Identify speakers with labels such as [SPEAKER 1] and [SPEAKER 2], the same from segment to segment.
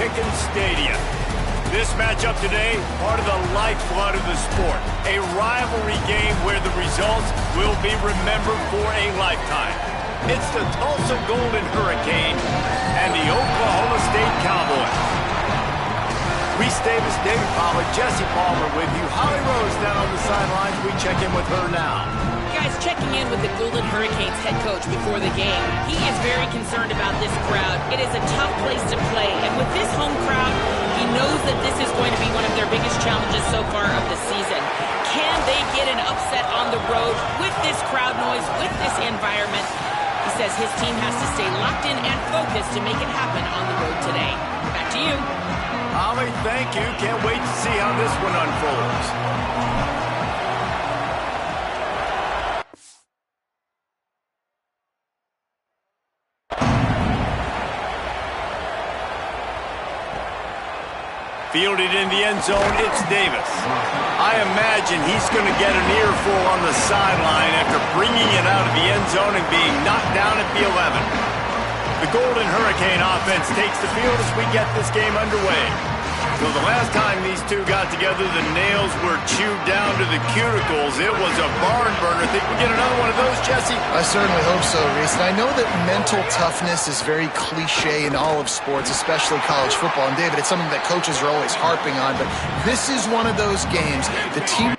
[SPEAKER 1] Pickens Stadium. This matchup today, part of the lifeblood of the sport. A rivalry game where the results will be remembered for a lifetime. It's the Tulsa Golden Hurricane and the Oklahoma State Cowboys. Reese Davis, David Pollack, Jesse Palmer with you. Holly Rose down on the sidelines. We check in with her now.
[SPEAKER 2] Guys, checking in with the Golden Hurricanes head coach before the game. He is very concerned about this crowd. It is a tough place to play, and with this home crowd, he knows that this is going to be one of their biggest challenges so far of the season. Can they get an upset on the road with this crowd noise, with this environment? He says his team has to stay locked in and focused to make it happen on the road today. Back to you.
[SPEAKER 1] Holly, thank you. Can't wait to see how this one unfolds. Fielded in the end zone, it's Davis. I imagine he's going to get an earful on the sideline after bringing it out of the end zone and being knocked down at the 11. The Golden Hurricane offense takes the field as we get this game underway. So the last time these two got together, the nails were chewed down to the cuticles. It was a barn burner. Think we get another one of those, Jesse?
[SPEAKER 3] I certainly hope so, Reese. And I know that mental toughness is very cliche in all of sports, especially college football. And David, it's something that coaches are always harping on. But this is one of those games. The team...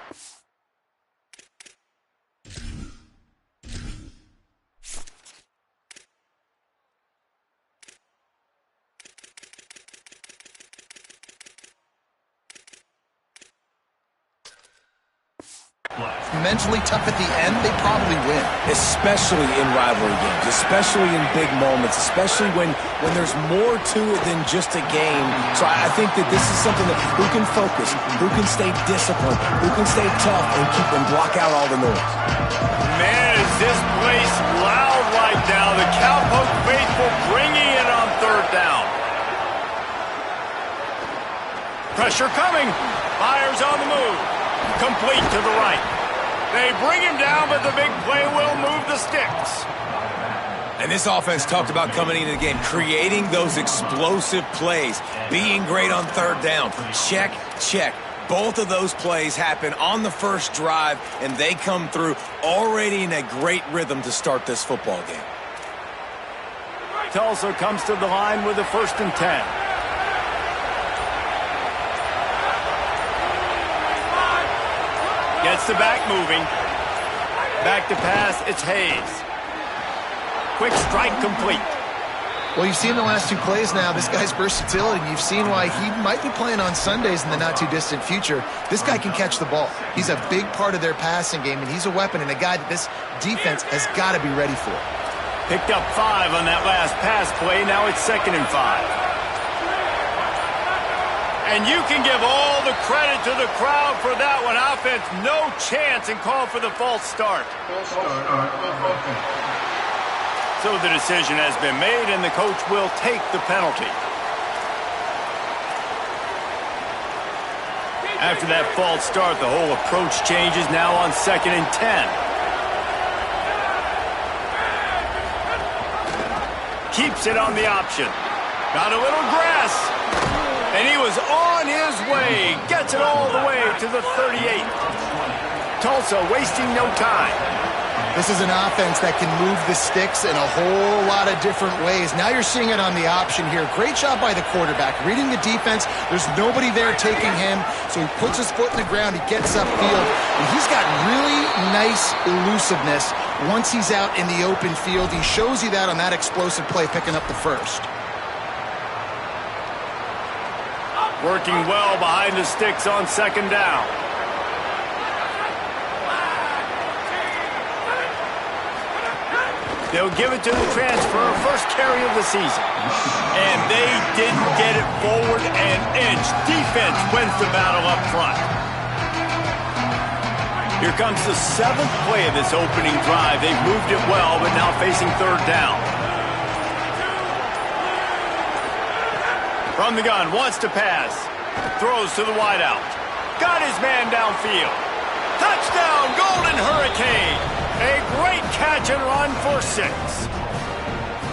[SPEAKER 3] mentally tough at the end, they probably win.
[SPEAKER 4] Especially in rivalry games, especially in big moments, especially when there's more to it than just a game. So I think that this is something that who can focus, who can stay disciplined, who can stay tough and block out all the noise.
[SPEAKER 1] Man, is this place loud right now. The Cowpoke faithful bringing it on third down. Pressure coming. Fires on the move. Complete to the right. They bring him down, but the big play will move the sticks.
[SPEAKER 4] And this offense talked about coming into the game, creating those explosive plays, being great on third down. Check, check. Both of those plays happen on the first drive, and they come through already in a great rhythm to start this football game.
[SPEAKER 1] Tulsa comes to the line with a 1st and 10. Gets the back moving. Back to pass, it's Hayes. Quick strike complete.
[SPEAKER 3] Well, you've seen the last two plays now. This guy's versatility. You've seen why he might be playing on Sundays in the not-too-distant future. This guy can catch the ball. He's a big part of their passing game, and he's a weapon and a guy that this defense has got to be ready for.
[SPEAKER 1] Picked up 5 on that last pass play. Now it's 2nd and 5. And you can give all the credit to the crowd for that one. Offense, no chance, and call for the false start. So the decision has been made, and the coach will take the penalty. After that false start, the whole approach changes now on 2nd and 10. Keeps it on the option. Got a little grass. And he was on his way. Gets it all the way to the 38. Tulsa wasting no time.
[SPEAKER 3] This is an offense that can move the sticks in a whole lot of different ways. Now you're seeing it on the option here. Great job by the quarterback. Reading the defense. There's nobody there taking him. So he puts his foot in the ground. He gets upfield. And he's got really nice elusiveness once he's out in the open field. He shows you that on that explosive play, picking up the 1st.
[SPEAKER 1] Working well behind the sticks on 2nd down. They'll give it to the transfer, 1st carry of the season. And they didn't get it forward an inch. Defense wins the battle up front. Here comes the 7th play of this opening drive. They've moved it well, but now facing 3rd down. From the gun, wants to pass. Throws to the wideout. Got his man downfield. Touchdown, Golden Hurricane. A great catch and run for 6.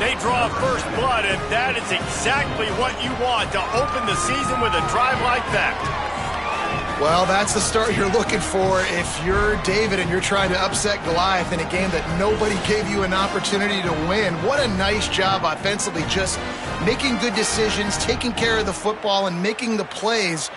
[SPEAKER 1] They draw first blood, and that is exactly what you want to open the season with a drive like that.
[SPEAKER 3] Well, that's the start you're looking for if you're David and you're trying to upset Goliath in a game that nobody gave you an opportunity to win. What a nice job offensively, just making good decisions, taking care of the football, and making the plays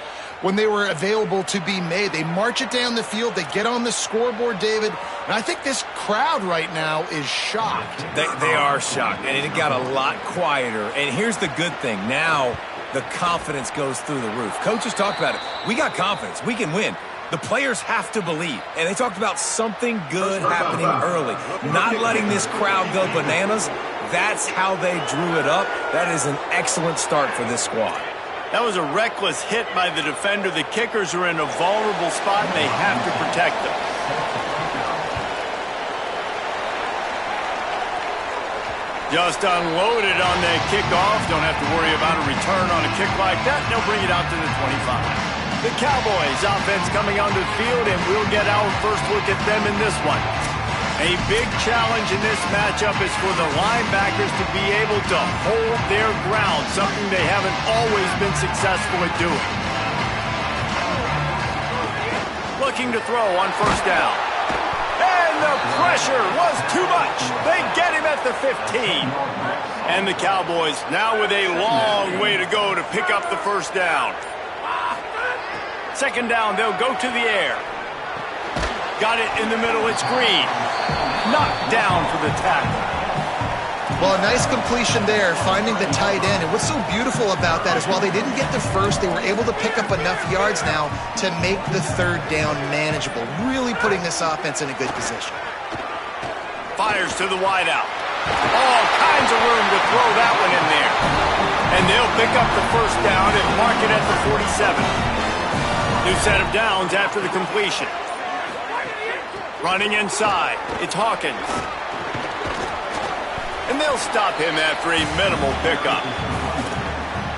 [SPEAKER 3] when they were available to be made. They march it down the field. They get on the scoreboard, David. And I think this crowd right now is shocked.
[SPEAKER 4] They are shocked, and it got a lot quieter. And here's the good thing. Now the confidence goes through the roof. Coaches talked about it. We got confidence. We can win. The players have to believe. And they talked about something good happening early. Not letting this crowd go bananas. That's how they drew it up. That is an excellent start for this squad.
[SPEAKER 1] That was a reckless hit by the defender. The kickers are in a vulnerable spot, and they have to protect them. Just unloaded on that kickoff. Don't have to worry about a return on a kick like that. They'll bring it out to the 25. The Cowboys offense coming onto the field, and we'll get our first look at them in this one. A big challenge in this matchup is for the linebackers to be able to hold their ground, something they haven't always been successful at doing. Looking to throw on first down. And the pressure was too much. They get him at the 15. And the Cowboys now with a long way to go to pick up the first down. Second down, they'll go to the air. Got it in the middle, it's Green. Knocked down for the tackle.
[SPEAKER 3] Well, a nice completion there, finding the tight end. And what's so beautiful about that is while they didn't get the first, they were able to pick up enough yards now to make the third down manageable. Really putting this offense in a good position.
[SPEAKER 1] Fires to the wideout. All kinds of room to throw that one in there. And they'll pick up the first down and mark it at the 47. New set of downs after the completion. Running inside, it's Hawkins. And they'll stop him after a minimal pickup.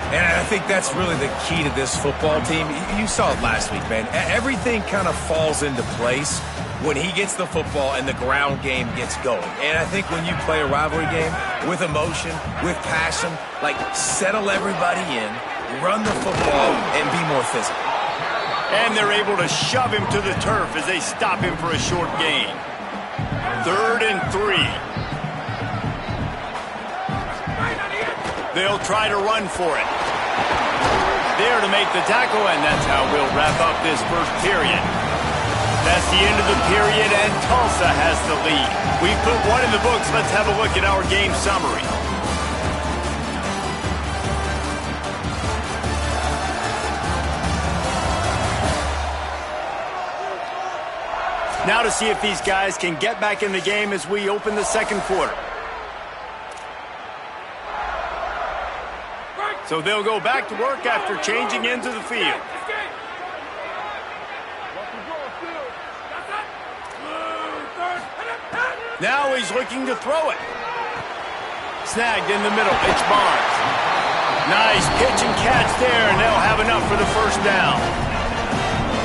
[SPEAKER 4] And I think that's really the key to this football team. You saw it last week, man. Everything kind of falls into place when he gets the football and the ground game gets going. And I think when you play a rivalry game with emotion, with passion, like settle everybody in, run the football, and be more physical.
[SPEAKER 1] And they're able to shove him to the turf as they stop him for a short gain. 3rd and 3. They'll try to run for it. There to make the tackle, and that's how we'll wrap up this first period. That's the end of the period, and Tulsa has the lead. We've put one in the books. Let's have a look at our game summary. Now to see if these guys can get back in the game as we open the second quarter. So they'll go back to work after changing into the field. Now he's looking to throw it. Snagged in the middle. It's Barnes. Nice pitch and catch there, and they'll have enough for the first down.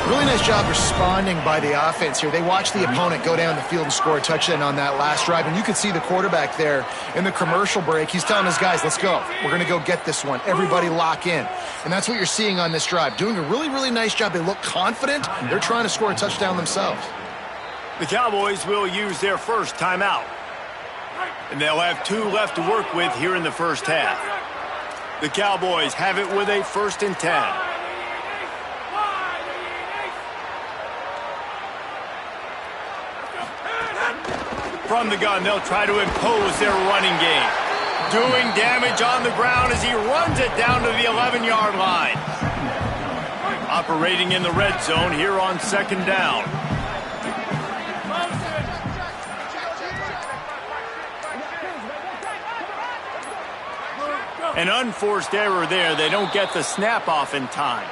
[SPEAKER 3] Really nice job responding by the offense here. They watched the opponent go down the field and score a touchdown on that last drive. And you could see the quarterback there in the commercial break. He's telling his guys, let's go. We're going to go get this one. Everybody lock in. And that's what you're seeing on this drive. Doing a really, really nice job. They look confident. They're trying to score a touchdown themselves.
[SPEAKER 1] The Cowboys will use their first timeout. And they'll have 2 left to work with here in the first half. The Cowboys have it with a 1st and 10. From the gun, they'll try to impose their running game. Doing damage on the ground as he runs it down to the 11-yard line. Operating in the red zone here on 2nd down. An unforced error there. They don't get the snap off in time.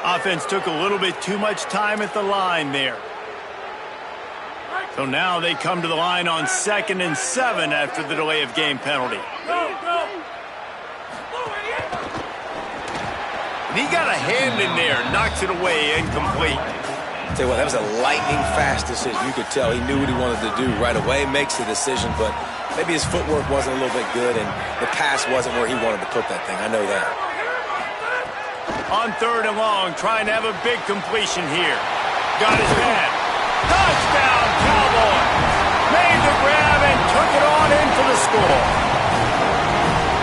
[SPEAKER 1] Offense took a little bit too much time at the line there. So now they come to the line on 2nd and 7 after the delay of game penalty. And he got a hand in there, knocks it away, incomplete.
[SPEAKER 4] Tell you what, that was a lightning-fast decision. You could tell he knew what he wanted to do right away, makes the decision, but maybe his footwork wasn't a little bit good, and the pass wasn't where he wanted to put that thing. I know that.
[SPEAKER 1] On 3rd and long, trying to have a big completion here. Got his man. Touchdown, Cowboys! Made the grab and took it on in for the score.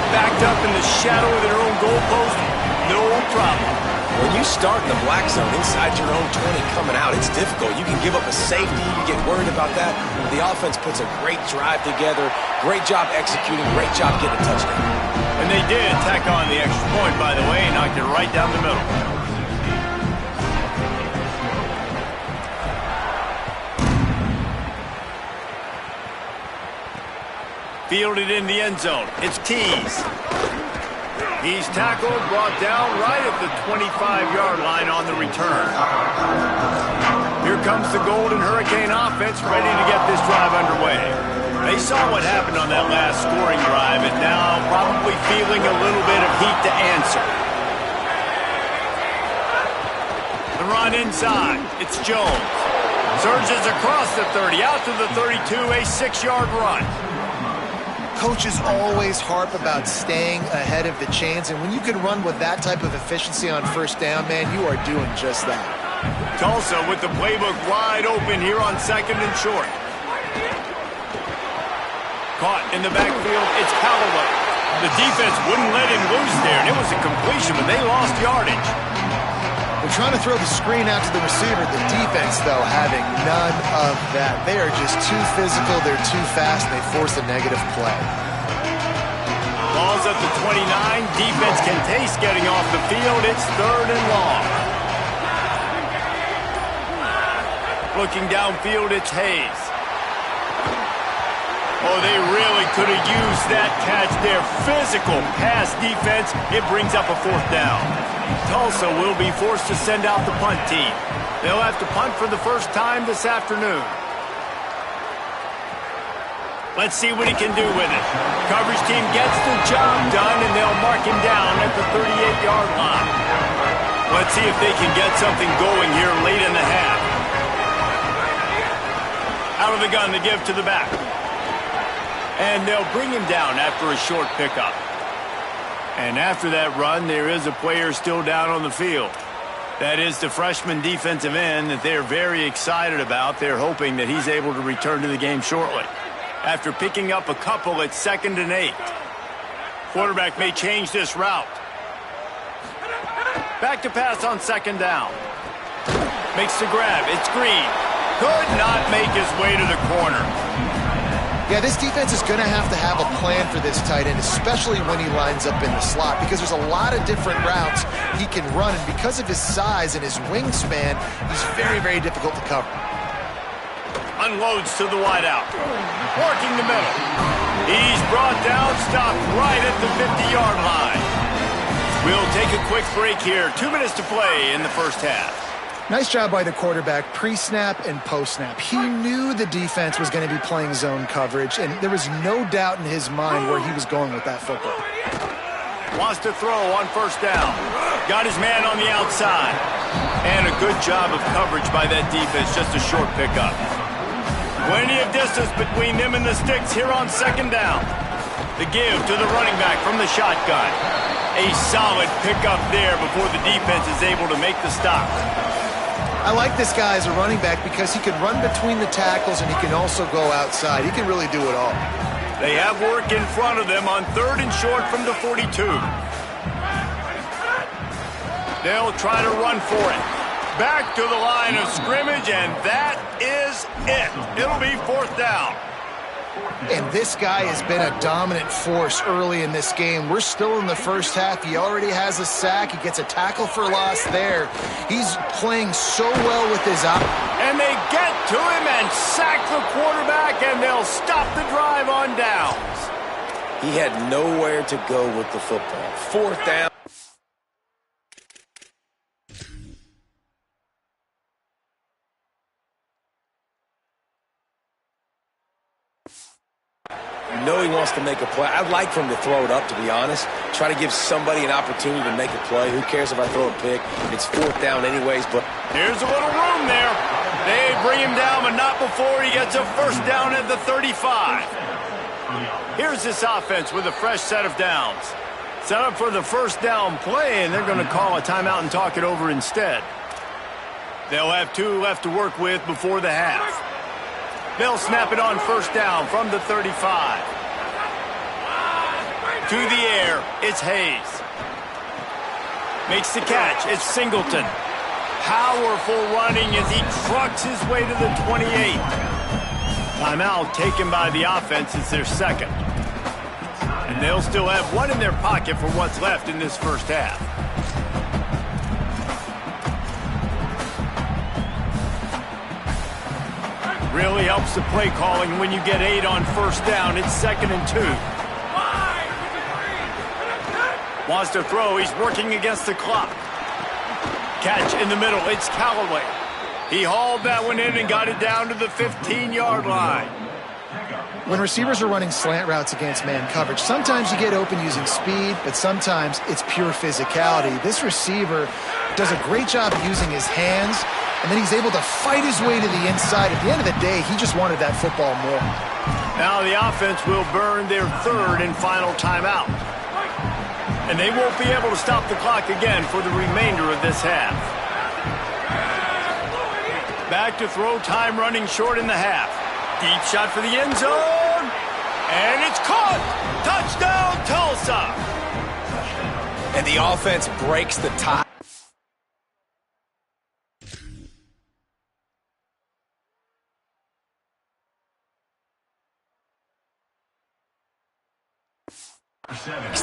[SPEAKER 1] Backed up in the shadow of their own goalpost, no problem.
[SPEAKER 4] When you start in the black zone inside your own 20 coming out, it's difficult. You can give up a safety. You get worried about that. The offense puts a great drive together. Great job executing. Great job getting a touchdown.
[SPEAKER 1] And they did tack on the extra point, by the way, and knocked it right down the middle. Fielded in the end zone. It's Tease. He's tackled, brought down right at the 25-yard line on the return. Here comes the Golden Hurricane offense, ready to get this drive underway. They saw what happened on that last scoring drive, and now probably feeling a little bit of heat to answer. The run inside. It's Jones. Surges across the 30, out to the 32, a 6-yard run.
[SPEAKER 3] Coaches always harp about staying ahead of the chains, and when you can run with that type of efficiency on 1st down, man, you are doing just that.
[SPEAKER 1] Tulsa with the playbook wide open here on 2nd and short. Caught in the backfield, it's Callaway. The defense wouldn't let him loose there, and it was a completion, but they lost yardage.
[SPEAKER 3] They're trying to throw the screen out to the receiver. The defense, though, having none of that. They are just too physical, they're too fast, and they force a negative play.
[SPEAKER 1] Ball's at the 29. Defense can taste getting off the field. It's 3rd and long. Looking downfield, it's Hayes. Oh, they really could have used that catch there. Physical pass defense. It brings up a 4th down. Tulsa will be forced to send out the punt team. They'll have to punt for the first time this afternoon. Let's see what he can do with it. Coverage team gets the job done, and they'll mark him down at the 38-yard line. Let's see if they can get something going here late in the half. Out of the gun to give to the back. And they'll bring him down after a short pickup. And after that run, there is a player still down on the field. That is the freshman defensive end that they're very excited about. They're hoping that he's able to return to the game shortly. After picking up a couple at 2nd and 8. Quarterback may change this route. Back to pass on 2nd down. Makes the grab. It's Green. Could not make his way to the corner.
[SPEAKER 3] Yeah, this defense is going to have a plan for this tight end, especially when he lines up in the slot, because there's a lot of different routes he can run, and because of his size and his wingspan, he's very, very difficult to cover.
[SPEAKER 1] Unloads to the wideout. Working the middle. He's brought down, stopped right at the 50-yard line. We'll take a quick break here. 2 minutes to play in the first half.
[SPEAKER 3] Nice job by the quarterback, pre-snap and post-snap. He knew the defense was going to be playing zone coverage, and there was no doubt in his mind where he was going with that football.
[SPEAKER 1] Wants to throw on 1st down. Got his man on the outside. And a good job of coverage by that defense, just a short pickup. Plenty of distance between them and the sticks here on 2nd down. The give to the running back from the shotgun. A solid pickup there before the defense is able to make the stop.
[SPEAKER 3] I like this guy as a running back because he can run between the tackles and he can also go outside. He can really do it all.
[SPEAKER 1] They have work in front of them on 3rd and short from the 42. They'll try to run for it. Back to the line of scrimmage, and that is it. It'll be 4th down.
[SPEAKER 3] And this guy has been a dominant force early in this game. We're still in the first half. He already has a sack. He gets a tackle for loss there. He's playing so well with his eye.
[SPEAKER 1] And they get to him and sack the quarterback, and they'll stop the drive on downs.
[SPEAKER 4] He had nowhere to go with the football. 4th down. know he wants to make a play. I'd like for him to throw it up, to be honest. Try to give somebody an opportunity to make a play. Who cares if I throw a pick? It's 4th down anyways, but...
[SPEAKER 1] Here's a little room there. They bring him down, but not before he gets a first down at the 35. Here's this offense with a fresh set of downs. Set up for the first down play, and they're going to call a timeout and talk it over instead. They'll have 2 left to work with before the half. They'll snap it on first down from the 35. To the air, it's Hayes. Makes the catch, it's Singleton. Powerful running as he trucks his way to the 28. Timeout taken by the offense. It's their second. And they'll still have 1 in their pocket for what's left in this first half. Really helps the play calling when you get 8 on first down. It's 2nd and 2. Wants to throw. He's working against the clock. Catch in the middle. It's Callaway. He hauled that one in and got it down to the 15-yard line.
[SPEAKER 3] When receivers are running slant routes against man coverage, sometimes you get open using speed, but sometimes it's pure physicality. This receiver does a great job using his hands, and then he's able to fight his way to the inside. At the end of the day, he just wanted that football more.
[SPEAKER 1] Now the offense will burn their 3rd and final timeout. And they won't be able to stop the clock again for the remainder of this half. Back to throw, time running short in the half. Deep shot for the end zone. And it's caught. Touchdown, Tulsa.
[SPEAKER 4] And the offense breaks the tie.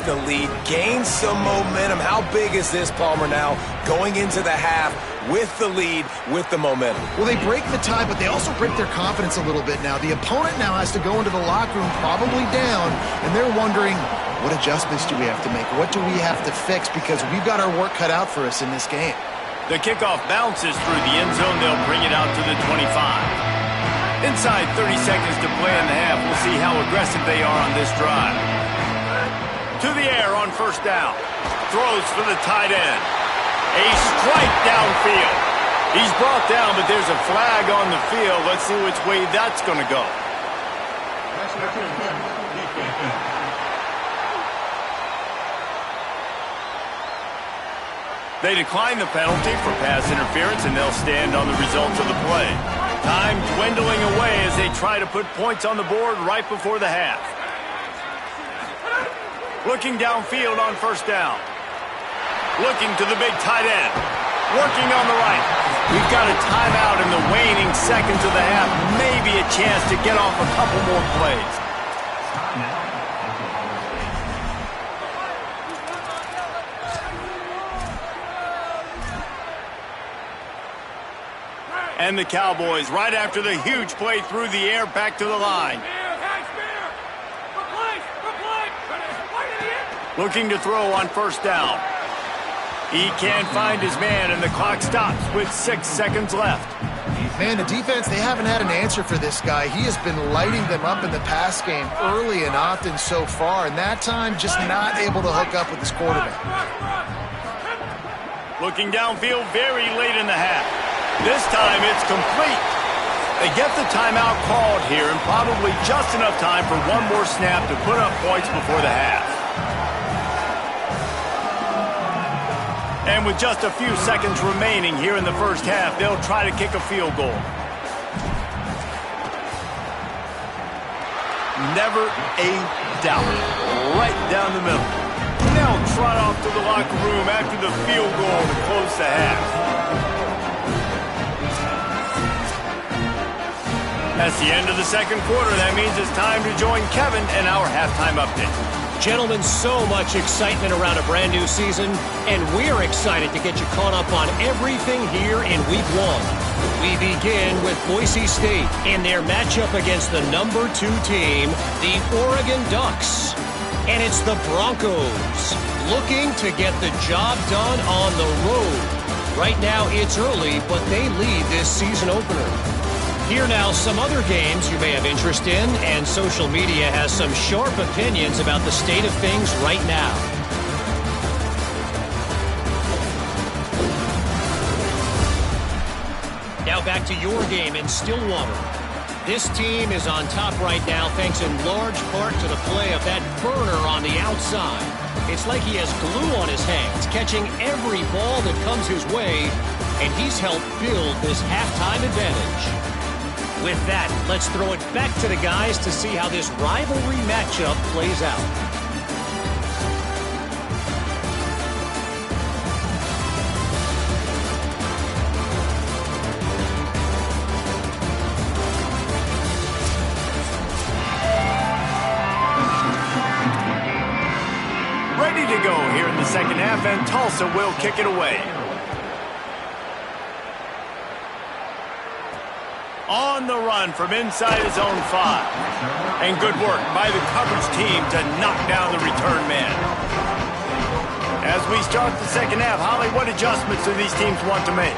[SPEAKER 4] The lead, gains some momentum. How big is this, Palmer, now going into the half with the lead, with the momentum?
[SPEAKER 3] Well, they break the tie, but they also break their confidence a little bit now. The opponent now has to go into the locker room probably down, and they're wondering, what adjustments do we have to make? What do we have to fix? Because we've got our work cut out for us in this game.
[SPEAKER 1] The kickoff bounces through the end zone. They'll bring it out to the 25. Inside 30 seconds to play in the half. We'll see how aggressive they are on this drive. To the air on first down. Throws for the tight end. A strike downfield. He's brought down, but there's a flag on the field. Let's see which way that's going to go. They decline the penalty for pass interference, and they'll stand on the results of the play. Time dwindling away as they try to put points on the board right before the half. Looking downfield on first down. Looking to the big tight end. Working on the right. We've got a timeout in the waning seconds of the half. Maybe a chance to get off a couple more plays. And the Cowboys, right after the huge play through the air, back to the line. Looking to throw on first down. He can't find his man, and the clock stops with 6 seconds left.
[SPEAKER 3] Man, the defense, they haven't had an answer for this guy. He has been lighting them up in the pass game early and often so far, and that time just not able to hook up with his quarterback.
[SPEAKER 1] Looking downfield very late in the half. This time it's complete. They get the timeout called here, and probably just enough time for one more snap to put up points before the half. And with just a few seconds remaining here in the first half, they'll try to kick a field goal. Never a doubt. Right down the middle. They'll trot off to the locker room after the field goal to close the half. That's the end of the second quarter. That means it's time to join Kevin in our halftime update.
[SPEAKER 5] Gentlemen, so much excitement around a brand new season, and we're excited to get you caught up on everything here in Week 1. We begin with Boise State in their matchup against the number 2 team, the Oregon Ducks. And it's the Broncos looking to get the job done on the road. Right now it's early, but they lead this season opener. Here now, some other games you may have interest in, and social media has some sharp opinions about the state of things right now. Now back to your game in Stillwater. This team is on top right now thanks in large part to the play of that burner on the outside. It's like he has glue on his hands, catching every ball that comes his way, and he's helped build this halftime advantage. With that, let's throw it back to the guys to see how this rivalry matchup plays out.
[SPEAKER 1] Ready to go here in the second half, and Tulsa will kick it away. On the run from inside his own 5. And good work by the coverage team to knock down the return man. As we start the second half, Holly, what adjustments do these teams want to make?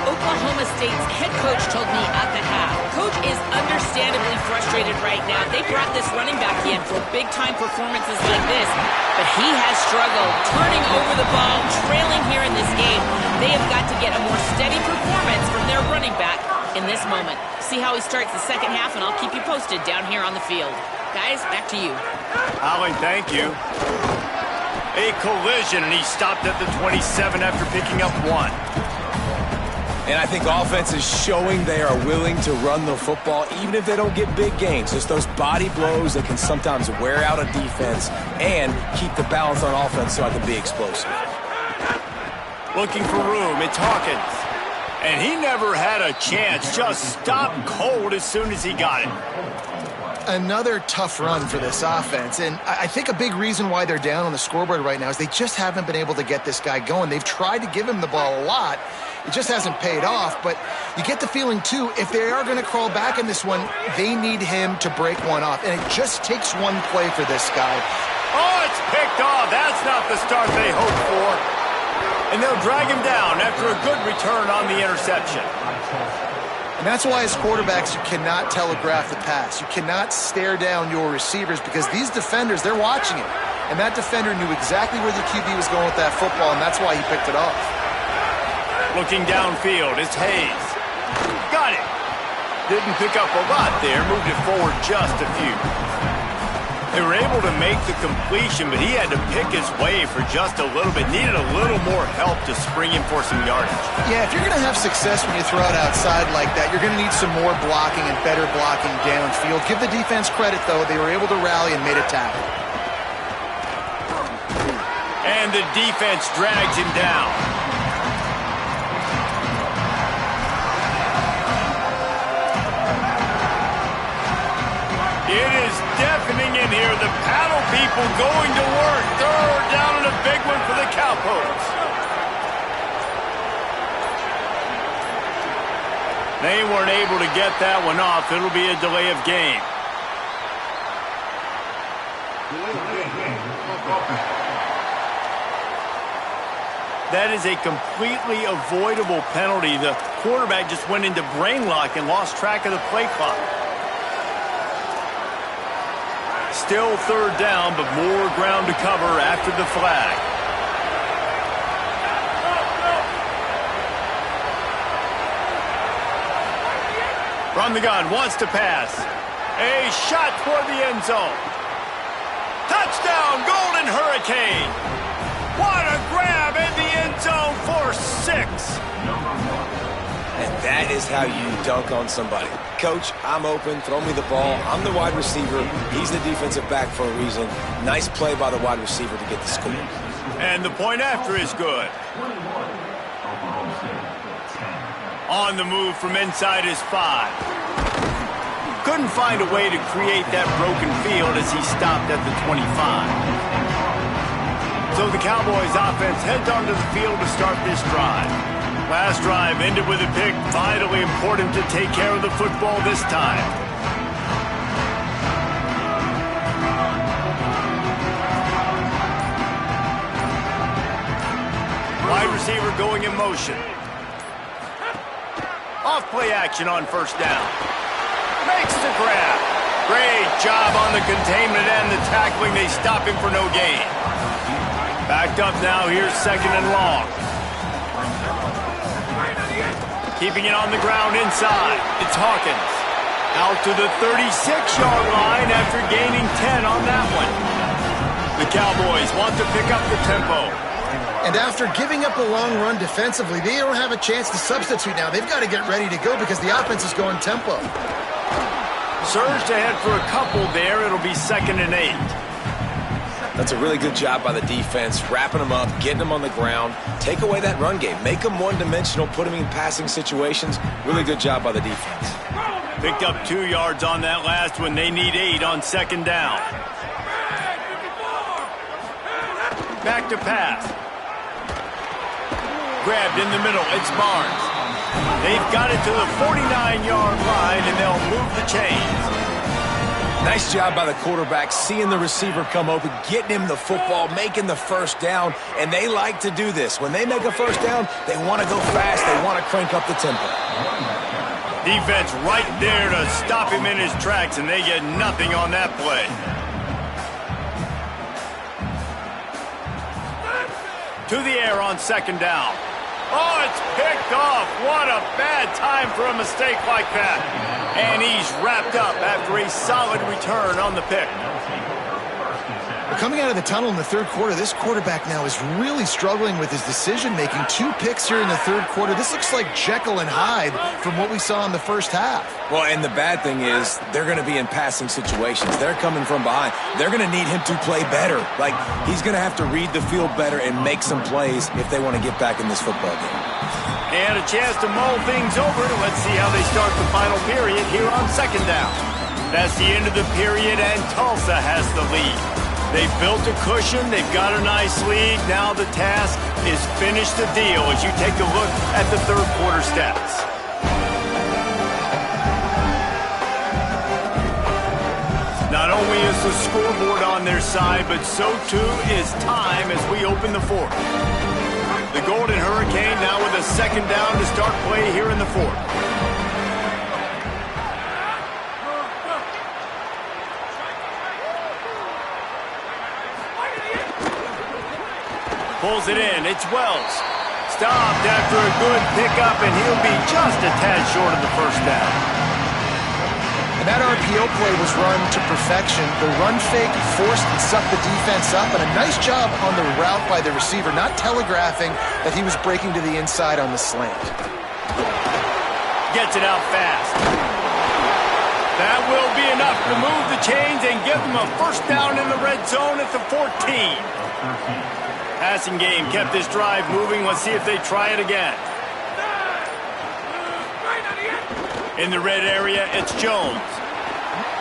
[SPEAKER 2] Oklahoma State's head coach told me at the half, Coach is understandably frustrated right now. They brought this running back in for big-time performances like this, but he has struggled turning over the ball, trailing here in this game. They have got to get a more steady performance from their running back in this moment. See how he starts the second half, and I'll keep you posted down here on the field. Guys, back to you.
[SPEAKER 1] Holly, thank you. A collision, and he stopped at the 27 after picking up 1.
[SPEAKER 4] And I think offense is showing they are willing to run the football, even if they don't get big gains. Just those body blows that can sometimes wear out a defense and keep the balance on offense so I can be explosive.
[SPEAKER 1] Looking for room, it's Hawkins. And he never had a chance, just stopped cold as soon as he got it.
[SPEAKER 3] Another tough run for this offense, and I think a big reason why they're down on the scoreboard right now is they just haven't been able to get this guy going. They've tried to give him the ball a lot. It just hasn't paid off, but you get the feeling, too, if they are going to crawl back in this one, they need him to break one off, and it just takes one play for this guy.
[SPEAKER 1] Oh, it's picked off. That's not the start they hoped for. And they'll drag him down after a good return on the interception.
[SPEAKER 3] And that's why, as quarterbacks, you cannot telegraph the pass. You cannot stare down your receivers because these defenders, they're watching it. And that defender knew exactly where the QB was going with that football, and that's why he picked it off.
[SPEAKER 1] Looking downfield, it's Hayes. Got it. Didn't pick up a lot there, moved it forward just a few. They were able to make the completion, but he had to pick his way for just a little bit. Needed a little more help to spring him for some yardage.
[SPEAKER 3] Yeah, if you're going to have success when you throw it outside like that, you're going to need some more blocking and better blocking downfield. Give the defense credit, though. They were able to rally and made a tackle.
[SPEAKER 1] And the defense drags him down. It is deafening in here. The paddle people going to work. Third down and a big one for the Cowpokes. They weren't able to get that one off. It'll be a delay of game. That is a completely avoidable penalty. The quarterback just went into brain lock and lost track of the play clock. Still third down, but more ground to cover after the flag. From the gun, wants to pass. A shot toward the end zone. Touchdown, Golden Hurricane. What a grab in the end zone for 6.
[SPEAKER 4] And that is how you dunk on somebody. Coach, I'm open. Throw me the ball. I'm the wide receiver. He's the defensive back for a reason. Nice play by the wide receiver to get the score.
[SPEAKER 1] And the point after is good. On the move from inside his 5. Couldn't find a way to create that broken field as he stopped at the 25. So the Cowboys offense heads onto the field to start this drive. Last drive ended with a pick. Vitally important to take care of the football this time. Wide receiver going in motion. Off play action on first down. Makes the grab. Great job on the containment and the tackling. They stop him for no gain. Backed up now. Here's second and long. Keeping it on the ground inside. It's Hawkins. Out to the 36-yard line after gaining 10 on that one. The Cowboys want to pick up the tempo.
[SPEAKER 3] And after giving up a long run defensively, they don't have a chance to substitute now. They've got to get ready to go because the offense is going tempo.
[SPEAKER 1] Surged ahead for a couple there. It'll be 2nd and 8.
[SPEAKER 4] That's a really good job by the defense, wrapping them up, getting them on the ground. Take away that run game. Make them one-dimensional, put them in passing situations. Really good job by the defense.
[SPEAKER 1] Picked up 2 yards on that last one. They need 8 on 2nd down. Back to pass. Grabbed in the middle. It's Barnes. They've got it to the 49-yard line, and they'll move the chains.
[SPEAKER 4] Nice job by the quarterback, seeing the receiver come open, getting him the football, making the first down, and they like to do this. When they make a first down, they want to go fast. They want to crank up the tempo.
[SPEAKER 1] Defense right there to stop him in his tracks, and they get nothing on that play. To the air on 2nd down. Oh, it's picked off. What a bad time for a mistake like that. And he's wrapped up after a solid return on the pick.
[SPEAKER 3] Coming out of the tunnel in the third quarter, this quarterback now is really struggling with his decision-making. 2 picks here in the third quarter. This looks like Jekyll and Hyde from what we saw in the first half.
[SPEAKER 4] Well, and the bad thing is they're going to be in passing situations. They're coming from behind. They're going to need him to play better. Like, he's going to have to read the field better and make some plays if they want to get back in this football game.
[SPEAKER 1] And a chance to mull things over. Let's see how they start the final period here on 2nd down. That's the end of the period, and Tulsa has the lead. They've built a cushion. They've got a nice lead. Now the task is finish the deal as you take a look at the third quarter stats. Not only is the scoreboard on their side, but so too is time as we open the fourth. The Golden Hurricane now with a 2nd down to start play here in the fourth. Pulls it in. It's Wells. Stopped after a good pickup, and he'll be just a tad short of the first down.
[SPEAKER 3] And that RPO play was run to perfection. The run fake forced and sucked the defense up, and a nice job on the route by the receiver, not telegraphing that he was breaking to the inside on the slant. Gets it out fast. That will be enough to move the chains and give them a first down in the red zone at the 14. Passing game kept this drive moving. Let's see if they try it again. In the red area, it's Jones.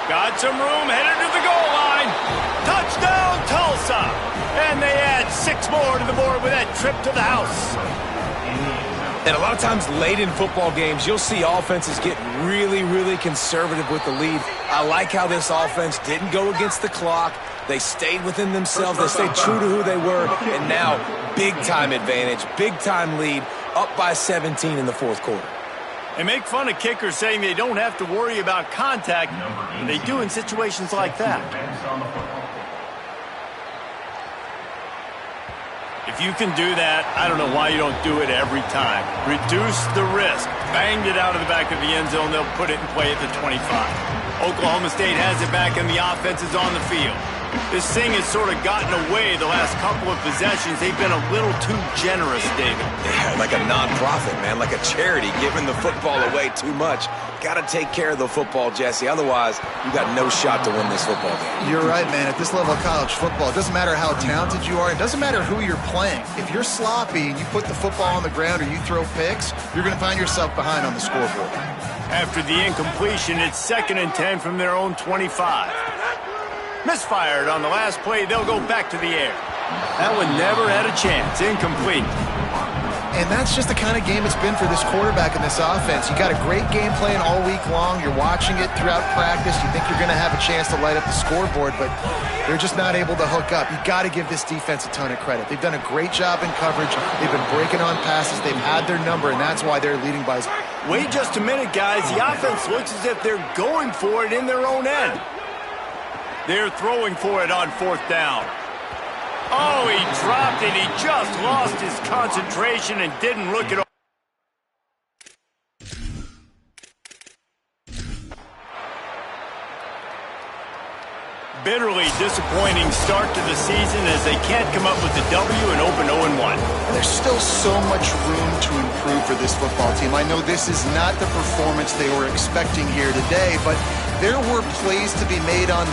[SPEAKER 3] Got some room, headed to the goal line. Touchdown, Tulsa! And they add 6 more to the board with that trip to the house.
[SPEAKER 4] And a lot of times late in football games, you'll see offenses get really, really conservative with the lead. I like how this offense didn't go against the clock. They stayed within themselves. They stayed true to who they were. And now, big-time advantage, big-time lead, up by 17 in the fourth quarter.
[SPEAKER 1] They make fun of kickers saying they don't have to worry about contact, and they do in situations like that. If you can do that, I don't know why you don't do it every time. Reduce the risk. Banged it out of the back of the end zone. They'll put it in play at the 25. Oklahoma State has it back, and the offense is on the field. This thing has sort of gotten away the last couple of possessions. They've been a little too generous, David.
[SPEAKER 4] Yeah, like a nonprofit, man, like a charity, giving the football away too much. Got to take care of the football, Jesse. Otherwise, you got no shot to win this football game.
[SPEAKER 3] You're right, man. At this level of college football, it doesn't matter how talented you are. It doesn't matter who you're playing. If you're sloppy and you put the football on the ground or you throw picks, you're going to find yourself behind on the scoreboard.
[SPEAKER 1] After the incompletion, it's 2nd and 10 from their own 25. Misfired on the last play. They'll go back to the air. That one never had a chance. Incomplete.
[SPEAKER 3] And that's just the kind of game it's been for this quarterback and this offense. You got a great game plan all week long. You're watching it throughout practice. You think you're going to have a chance to light up the scoreboard, but they're just not able to hook up. You got to give this defense a ton of credit. They've done a great job in coverage. They've been breaking on passes. They've had their number, and that's why they're leading by.
[SPEAKER 1] Wait just a minute, guys. The offense looks as if they're going for it in their own end. They're throwing for it on 4th down. Oh, he dropped it. He just lost his concentration and didn't look at all. Bitterly disappointing start to the season as they can't come up with the W and open 0-1.
[SPEAKER 3] And there's still so much room to improve for this football team. I know this is not the performance they were expecting here today, but there were plays to be made on